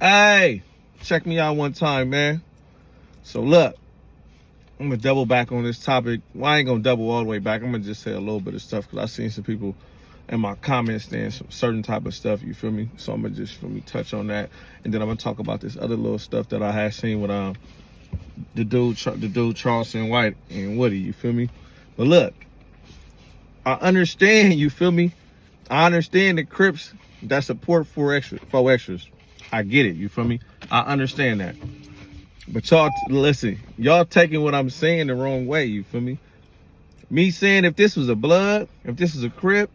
Hey, check me out one time, man. So look, I'm gonna double back on this topic. Well, I ain't gonna double all the way back. I'm gonna just say a little bit of stuff because I seen some people in my comments saying some certain type of stuff, you feel me? So I'm gonna just touch on that, and then I'm gonna talk about this other little stuff that I had seen with the dude Charleston White and Woody, you feel me? But look, I understand, you feel me? I understand the Crips that support four extras. I get it, you feel me? I understand that. But y'all, listen, y'all taking what I'm saying the wrong way, you feel me? Me saying if this was a blood, if this was a Crip,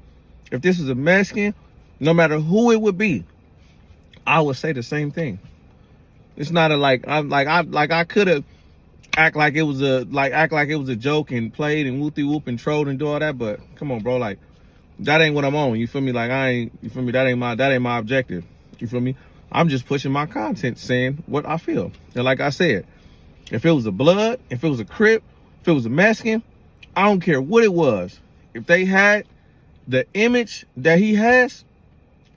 if this was a Mexican, no matter who it would be, I would say the same thing. It's not I could have act like it was a joke and played and whoop and trolled and do all that, but come on, bro, like that ain't what I'm on, you feel me? Like you feel me? That ain't my objective, you feel me? I'm just pushing my content, saying what I feel. And like I said, if it was a blood, if it was a Crip, if it was a Mexican, I don't care what it was. If they had the image that he has,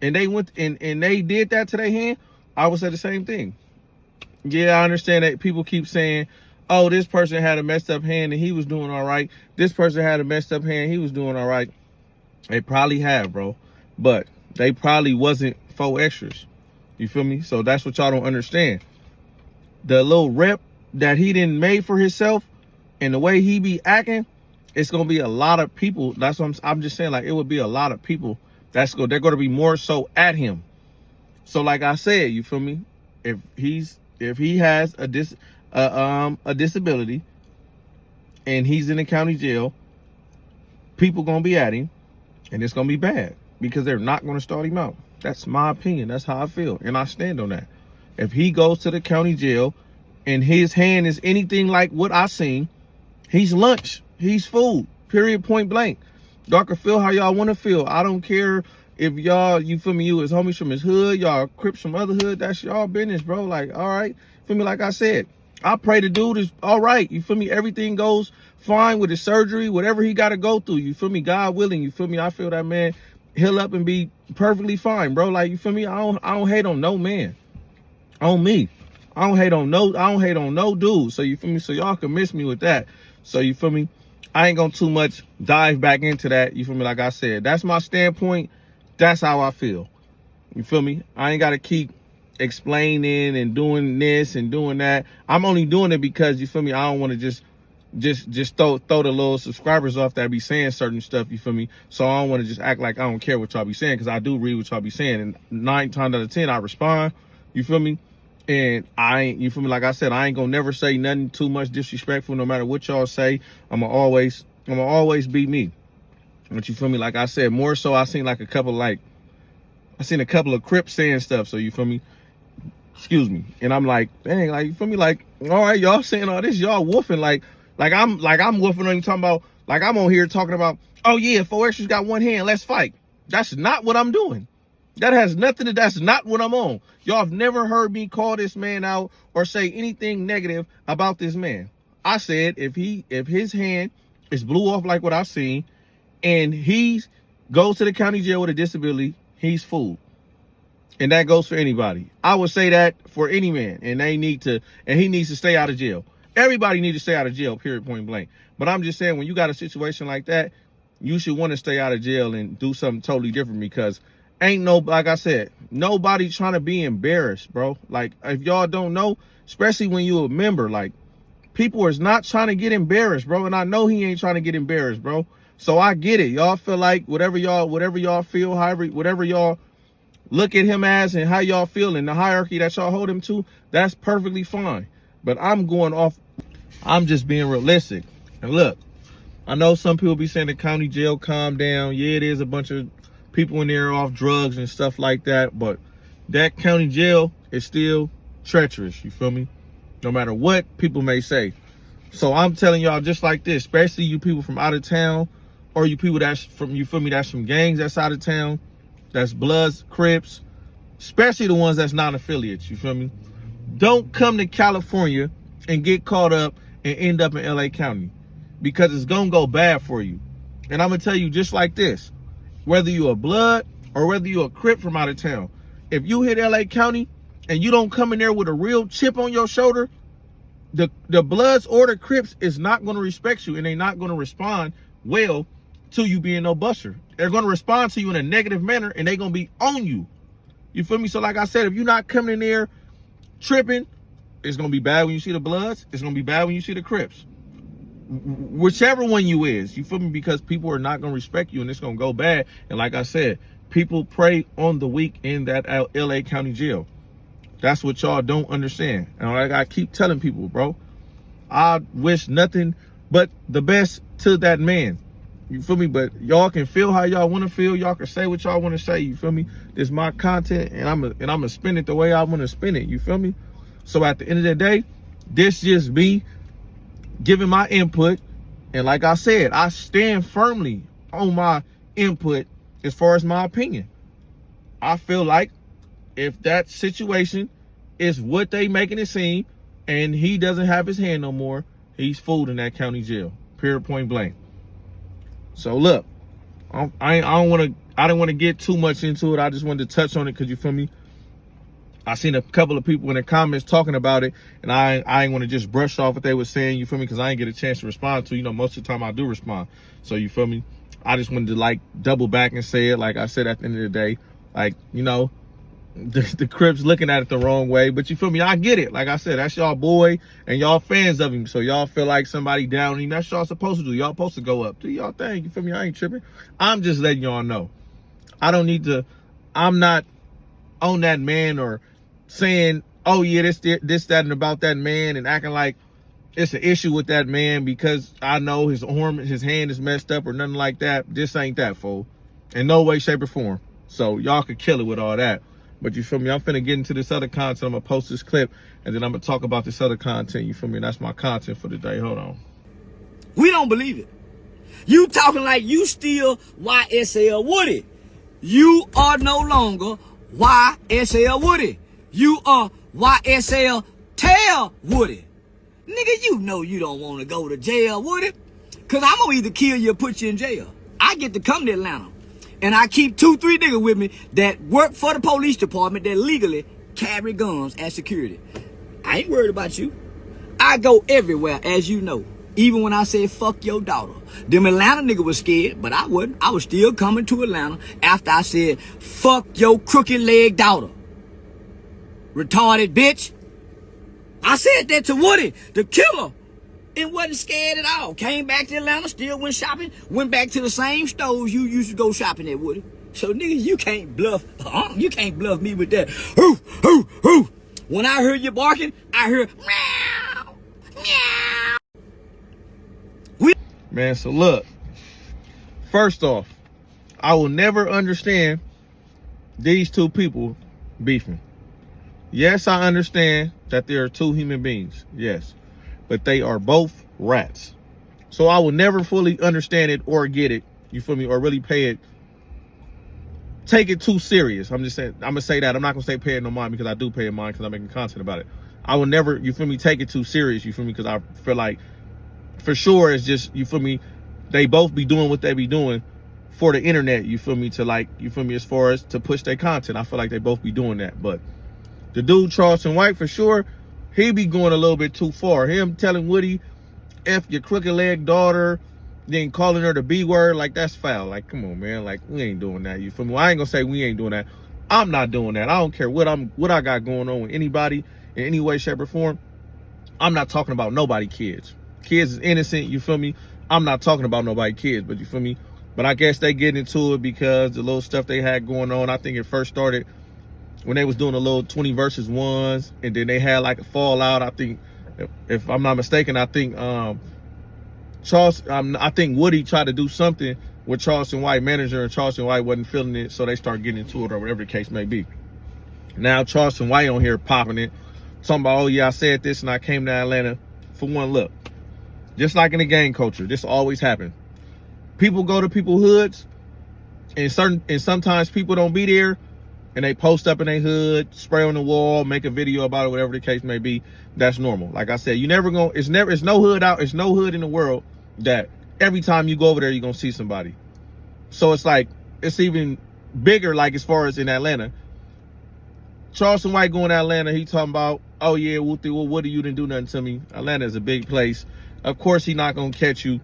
and they went and they did that to their hand, I would say the same thing. Yeah, I understand that people keep saying, oh, this person had a messed up hand and he was doing all right. This person had a messed up hand, he was doing all right. They probably have, bro. But they probably wasn't faux extras. You feel me? So that's what y'all don't understand. The little rep that he didn't made for himself and the way he be acting, it's going to be a lot of people. That's what I'm just saying, like, it would be a lot of people they're going to be more so at him. So like I said, you feel me? If he has a disability and he's in the county jail, people going to be at him and it's going to be bad because they're not going to start him out. That's my opinion. That's how I feel. And I stand on that. If he goes to the county jail and his hand is anything like what I seen, he's lunch. He's food. Period, point blank. Y'all can feel how y'all want to feel. I don't care if y'all, you feel me, you as homies from his hood, y'all Crips from other hood. That's y'all business, bro. Like, all right. Feel me? Like I said, I pray the dude is all right. You feel me? Everything goes fine with his surgery, whatever he got to go through. You feel me? God willing. You feel me? I feel that man heal up and be perfectly fine, bro. Like, you feel me? I don't hate on no man. On me. I don't hate on no dude. So you feel me? So y'all can miss me with that. So you feel me? I ain't gonna too much dive back into that. You feel me? Like I said, that's my standpoint. That's how I feel. You feel me? I ain't gotta keep explaining and doing this and doing that. I'm only doing it because, you feel me, I don't want to just throw the little subscribers off that be saying certain stuff, you feel me? So I don't want to just act like I don't care what y'all be saying, because I do read what y'all be saying, and 9 times out of 10 I respond, you feel me? And I ain't, you feel me, like I said, I ain't gonna never say nothing too much disrespectful. No matter what y'all say, I'm gonna always be me. But you feel me, like I said, more so I seen a couple of Crips saying stuff, so you feel me? Excuse me. And I'm like, dang, like, you feel me? Like, all right, y'all saying all this, y'all woofing like I'm woofing on you, talking about, like I'm on here talking about, oh yeah, 4 extras got one hand, let's fight. That's not what I'm doing. That's not what I'm on. Y'all have never heard me call this man out or say anything negative about this man. I said if his hand is blew off like what I've seen and he goes to the county jail with a disability, he's fooled. And that goes for anybody. I would say that for any man, and he needs to stay out of jail. Everybody needs to stay out of jail, period, point blank. But I'm just saying, when you got a situation like that, you should want to stay out of jail and do something totally different, because like I said, nobody trying to be embarrassed, bro. Like, if y'all don't know, especially when you're a member, like, people is not trying to get embarrassed, bro. And I know he ain't trying to get embarrassed, bro. So I get it. Y'all feel like whatever y'all feel, whatever y'all look at him as and how y'all feel in the hierarchy that y'all hold him to, that's perfectly fine. But I'm just being realistic. And look, I know some people be saying the county jail calm down. Yeah, it is a bunch of people in there off drugs and stuff like that, but that county jail is still treacherous, you feel me? No matter what people may say. So I'm telling y'all just like this, especially you people from out of town, or you people that's from, you feel me, that's from gangs that's out of town, that's Bloods, Crips, especially the ones that's not affiliates, you feel me? Don't come to California and get caught up and end up in LA County, because it's gonna go bad for you. And I'm gonna tell you just like this, whether you a Blood or whether you a Crip from out of town, if you hit LA County and you don't come in there with a real chip on your shoulder, the Bloods or the Crips is not going to respect you, and they're not going to respond well to you being no buster. They're going to respond to you in a negative manner, and they're going to be on you. You feel me? So like I said, if you're not coming in there tripping, it's going to be bad when you see the Bloods. It's going to be bad when you see the Crips. Whichever one you is, you feel me? Because people are not going to respect you, and it's going to go bad. And like I said, people prey on the weak in that LA County jail. That's what y'all don't understand. And like I keep telling people, bro, I wish nothing but the best to that man. You feel me? But y'all can feel how y'all want to feel. Y'all can say what y'all want to say. You feel me? This is my content, and I'm gonna spin it the way I want to spin it. You feel me? So at the end of the day, this just me giving my input. And like I said, I stand firmly on my input as far as my opinion. I feel like if that situation is what they making it seem, and he doesn't have his hand no more, he's fooled in that county jail. Period, point blank. So look, I don't want to get too much into it. I just wanted to touch on it because, you feel me, I seen a couple of people in the comments talking about it, and I ain't want to just brush off what they were saying, you feel me, because I ain't get a chance to respond to. You know, most of the time I do respond. So you feel me, I just wanted to like double back and say it. Like I said, at the end of the day, like, you know, the Crips looking at it the wrong way, but you feel me, I get it. Like I said, that's y'all boy, and y'all fans of him, so y'all feel like somebody down him. That's y'all supposed to do. Y'all supposed to go up, do y'all thing. You feel me? I ain't tripping. I'm just letting y'all know. I don't need to. I'm not on that man or saying, oh yeah, this, that, and about that man, and acting like it's an issue with that man because I know his arm, his hand is messed up or nothing like that. This ain't that, fool. In no way, shape, or form. So y'all could kill it with all that. But you feel me? I'm finna get into this other content. I'm gonna post this clip, and then I'm gonna talk about this other content. You feel me? And that's my content for the day. Hold on. We don't believe it. You talking like you still YSL Woody. You are no longer YSL Woody. You are YSL Tail Woody. Nigga, you know you don't want to go to jail, Woody. Cause I'm gonna either kill you or put you in jail. I get to come to Atlanta. And I keep 2-3 niggas with me that work for the police department that legally carry guns as security. I ain't worried about you. I go everywhere, as you know. Even when I said, fuck your daughter. Them Atlanta niggas was scared, but I wasn't. I was still coming to Atlanta after I said, fuck your crooked leg daughter. Retarded bitch. I said that to Woody, the killer. And wasn't scared at all. Came back to Atlanta, still went shopping, went back to the same stores you used to go shopping at, Woody. So nigga, you can't bluff. You can't bluff me with that. Hoo, hoo, hoo. When I heard you barking, I heard meow, meow. Man, so look. First off, I will never understand these two people beefing. Yes, I understand that there are two human beings. Yes. But they are both rats. So I will never fully understand it or get it, you feel me, or really take it too serious. I'm just saying, I'm gonna say that. I'm not gonna say pay it no mind because I do pay it mind because I'm making content about it. I will never, you feel me, take it too serious, you feel me, because I feel like for sure it's just, you feel me, they both be doing what they be doing for the internet, you feel me, to like, you feel me, as far as to push their content. I feel like they both be doing that. But the dude Charleston White, for sure, he be going a little bit too far. Him telling Woody, F your crooked leg daughter, then calling her the B word, like that's foul. Like, come on, man. Like, we ain't doing that. You feel me? Well, I ain't gonna say we ain't doing that. I'm not doing that. I don't care what I got going on with anybody in any way, shape, or form. I'm not talking about nobody kids. Kids is innocent, you feel me? I'm not talking about nobody kids, but you feel me? But I guess they get into it because the little stuff they had going on. I think it first started when they was doing a little 20 versus ones, and then they had like a fallout. I think, if I'm not mistaken, I think I think Woody tried to do something with Charleston White manager, and Charleston White wasn't feeling it, so they started getting into it or whatever the case may be. Now Charleston White on here popping it, talking about, oh yeah, I said this and I came to Atlanta. For one, look, just like in the gang culture, this always happens. People go to people's hoods, and sometimes people don't be there, and they post up in their hood, spray on the wall, make a video about it, whatever the case may be. That's normal. Like I said, it's no hood in the world that every time you go over there, you're gonna see somebody. So it's like, it's even bigger, like as far as in Atlanta. Charleston White going to Atlanta. He talking about, oh yeah, Woody, you didn't do nothing to me. Atlanta is a big place. Of course, he not gonna catch you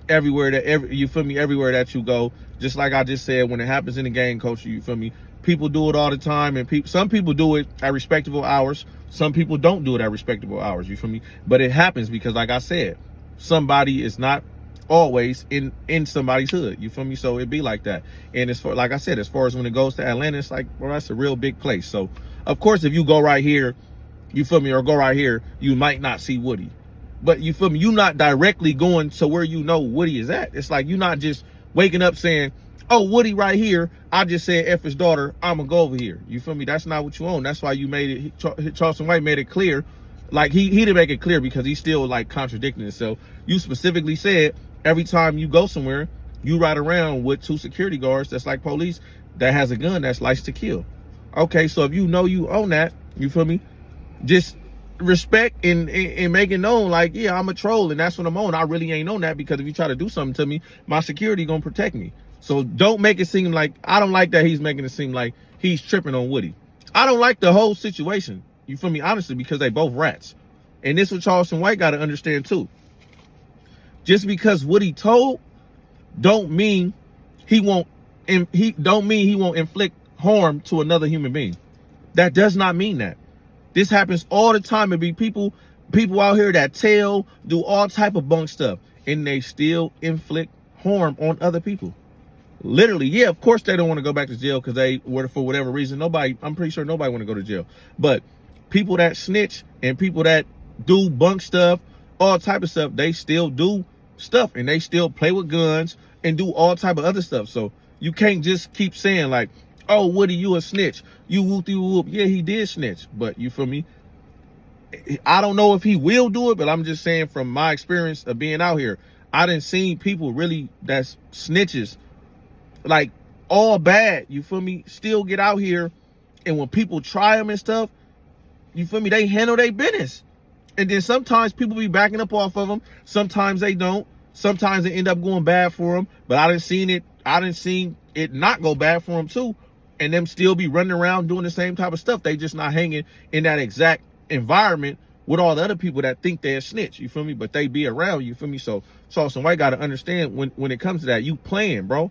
everywhere you feel me, everywhere that you go. Just like I just said, when it happens in the gang culture, you feel me, people do it all the time, and some people do it at respectable hours. Some people don't do it at respectable hours, you feel me? But it happens because, like I said, somebody is not always in somebody's hood, you feel me? So it be like that. And as far, like I said, as far as when it goes to Atlanta, it's like, well, that's a real big place. So of course, if you go right here, you feel me, or go right here, you might not see Woody. But you feel me, you not directly going to where you know Woody is at. It's like you're not just waking up saying, oh, Woody right here, I just said F his daughter, I'm gonna go over here. You feel me? That's not what you own. That's why you made it, Charleston White made it clear. Like he didn't make it clear because he's still like contradicting himself. You specifically said every time you go somewhere, you ride around with 2 security guards that's like police that has a gun that's licensed to kill. Okay, so if you know you own that, you feel me, just respect and make it known, like, yeah, I'm a troll and that's what I'm on. I really ain't on that, because if you try to do something to me, my security gonna protect me. So don't make it seem like, I don't like that he's making it seem like he's tripping on Woody. I don't like the whole situation, you feel me, honestly, because they both rats. And this is what Charleston White got to understand too. Just because Woody told, don't mean he won't inflict harm to another human being. That does not mean that. This happens all the time. It be people out here that tell, do all type of bunk stuff, and they still inflict harm on other people. Literally, yeah, of course they don't want to go back to jail because they were, for whatever reason, I'm pretty sure nobody want to go to jail. But people that snitch and people that do bunk stuff, all type of stuff, they still do stuff, and they still play with guns and do all type of other stuff. So you can't just keep saying like, oh, Woody, you a snitch, you whoop. Yeah, he did snitch, but you feel me, I don't know if he will do it, but I'm just saying from my experience of being out here, I done seen people really that's snitches, like all bad, you feel me, still get out here, and when people try them and stuff, you feel me, they handle their business. And then sometimes people be backing up off of them, sometimes they don't, sometimes they end up going bad for them. But I done seen it not go bad for them too, and them still be running around doing the same type of stuff. They just not hanging in that exact environment with all the other people that think they're a snitch, you feel me, but they be around, you feel me. So Charleston White got to understand, when it comes to that, you playing, bro.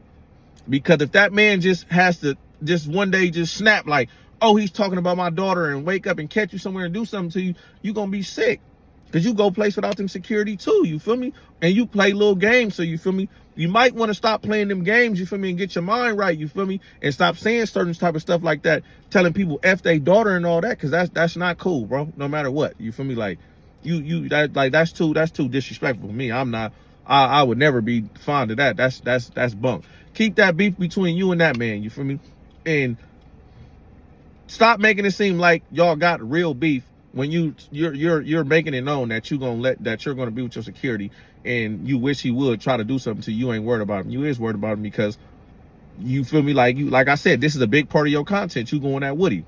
Because if that man just has to just one day just snap like, oh, he's talking about my daughter, and wake up and catch you somewhere and do something to you, you gonna be sick. Because you go place without them security too, you feel me? And you play little games, so you feel me? You might want to stop playing them games, you feel me, and get your mind right, you feel me? And stop saying certain type of stuff like that, telling people F their daughter and all that, because that's not cool, bro. No matter what, you feel me? Like that's too disrespectful for me. I would never be fond of that. That's bunk. Keep that beef between you and that man, you feel me? And stop making it seem like y'all got real beef when you're making it known that you're gonna be with your security, and you wish he would try to do something to you. You ain't worried about him. You is worried about him because you feel me, like I said, this is a big part of your content, you going at Woody.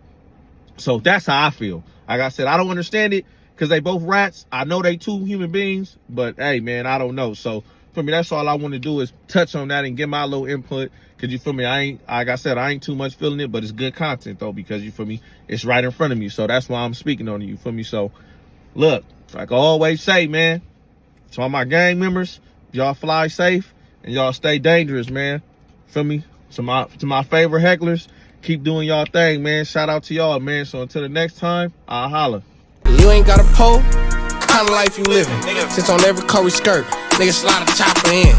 So that's how I feel. Like I said, I don't understand it because they both rats. I know they two human beings, but hey man, I don't know. So for me, that's all I want to do is touch on that and get my little input. Cause you feel me, like I said, I ain't too much feeling it, but it's good content though, because you feel me, it's right in front of me. So that's why I'm speaking on it, you feel me? So look, like I always say, man, to all my gang members, y'all fly safe and y'all stay dangerous, man. Feel me? To my favorite hecklers, keep doing y'all thing, man. Shout out to y'all, man. So until the next time, I'll holla. You ain't got a pole, what kind of life you living? Since on every Curry skirt, nigga slide a chopper in.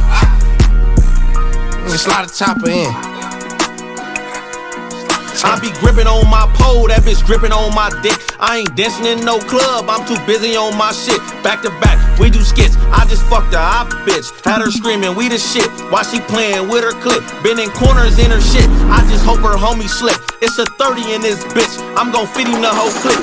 Nigga slide a chopper in. I be gripping on my pole, that bitch gripping on my dick. I ain't dancing in no club, I'm too busy on my shit. Back to back, we do skits. I just fucked a hot bitch, had her screaming, we the shit. While she playing with her clip, been in corners in her shit. I just hope her homie slip. It's a 30 in this bitch, I'm gon' feed him the whole clip.